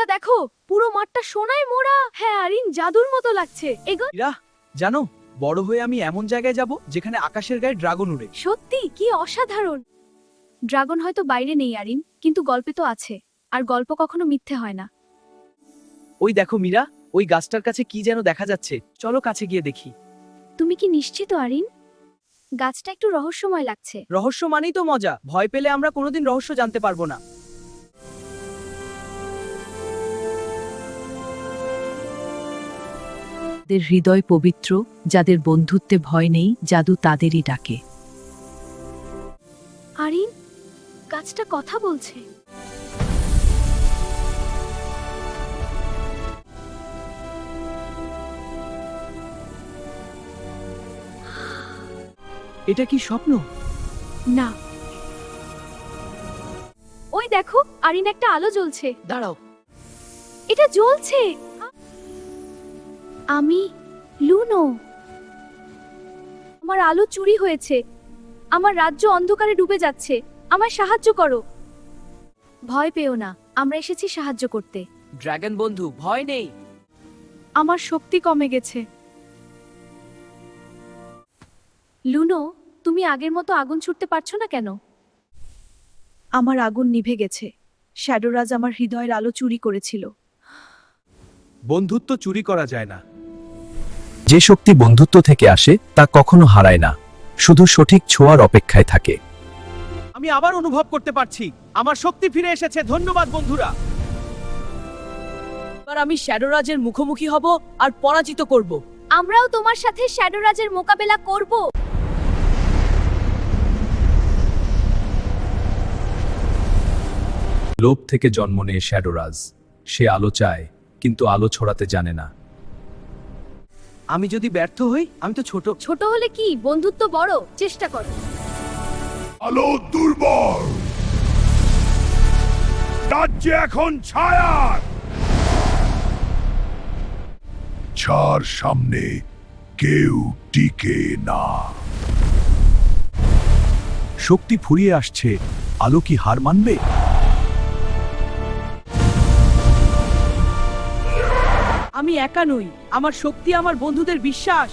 মীরা দেখো, পুরো মাঠটা সোনায় মোড়া। হ্যাঁ আরিন, জাদুর মতো লাগছে। মীরা, জানো বড় হয়ে আমি এমন জায়গায় যাব যেখানে আকাশের গায়ে ড্রাগন উড়ে। সত্যি কি অসাধারণ। ড্রাগন হয়তো বাইরে নেই আরিন, কিন্তু গল্পে তো আছে, আর গল্প কখনো মিথ্যে হয় না। ওই দেখো মীরা, ওই গাছটার কাছে কি যেন দেখা যাচ্ছে, চলো কাছে গিয়ে দেখি। তুমি কি নিশ্চিত আরিন? গাছটা একটু রহস্যময় লাগছে। রহস্য মানেই তো মজা, ভয় পেলে আমরা কোনোদিন রহস্য জানতে পারবো না। যাদের হৃদয় পবিত্র, যাদের বন্ধুত্বে ভয় নেই, জাদু তাদেরই ডাকে। আরিন, গাছটা কথা বলছে। এটা কি স্বপ্ন? না, ওই দেখো আরিন, একটা আলো জ্বলছে। দাঁড়াও, এটা জ্বলছে। আমি লুনো। আমার আলো চুরি হয়েছে। আমার রাজ্য অন্ধকারে ডুবে যাচ্ছে। আমায় সাহায্য করো। ভয় পেও না, আমরা এসেছি সাহায্য করতে। ড্রাগন বন্ধু, ভয় নেই। আমার শক্তি কমে গেছে। লুনো, তুমি আগের মতো আগুন ছুটতে পারছো না কেন? আমার আগুন নিভে গেছে। শ্যাডোরাজ আমার হৃদয়ের আলো চুরি করেছিল। বন্ধুত্ব চুরি করা যায় না। যে শক্তি বন্ধুত্ব থেকে আসে তা কখনো হারায় না, শুধু সঠিক ছোঁয়ার অপেক্ষায় থাকে। আমি আবার অনুভব করতে পারছি আমার শক্তি ফিরে এসেছে। ধন্যবাদ বন্ধুরা। এবার আমি শ্যাডোরাজের মুখোমুখি হব আর পরাজিত করব। আমরাও তোমার সাথে শ্যাডোরাজের মোকাবেলা করব। লোভ থেকে জন্ম নেয় শ্যাডোরাজ। সে আলো চায়, কিন্তু আলো ছড়াতে জানে না। আমি যদি ব্যর্থ হই, আমি তো ছোট। ছোট হলে কি, বন্ধুত্ব বড়। চেষ্টা করো। আলো দুর্বল, রাজ্যে এখন ছায়ার। ছার সামনে কেউ টিকে না। শক্তি ফুরিয়ে আসছে, আলো কি হার মানবে? আমি একা নই, আমার শক্তি আমার বন্ধুদের বিশ্বাস।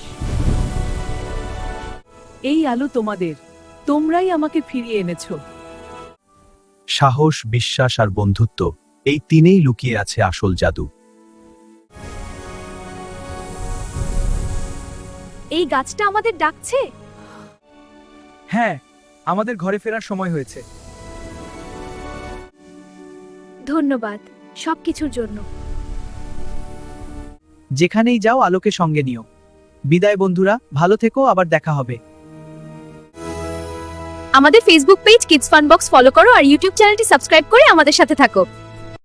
এই আলো তোমাদের, তোমরাই আমাকে ফিরিয়ে এনেছো। সাহস, বিশ্বাস আর বন্ধুত্ব, এই তিনেই লুকিয়ে আছে আসল জাদু। এই গাছটা আমাদের ডাকছে। হ্যাঁ, আমাদের ঘরে ফেরার সময় হয়েছে। ধন্যবাদ সবকিছুর জন্য। যেখানেই যাও আলোকে সঙ্গে নিও। বিদায় বন্ধুরা, ভালো থেকো, আবার দেখা হবে। আমাদের Facebook page kids fun box follow করো আর ইউটিউব চ্যানেলটি সাবস্ক্রাইব করে আমাদের সাথে থাকো।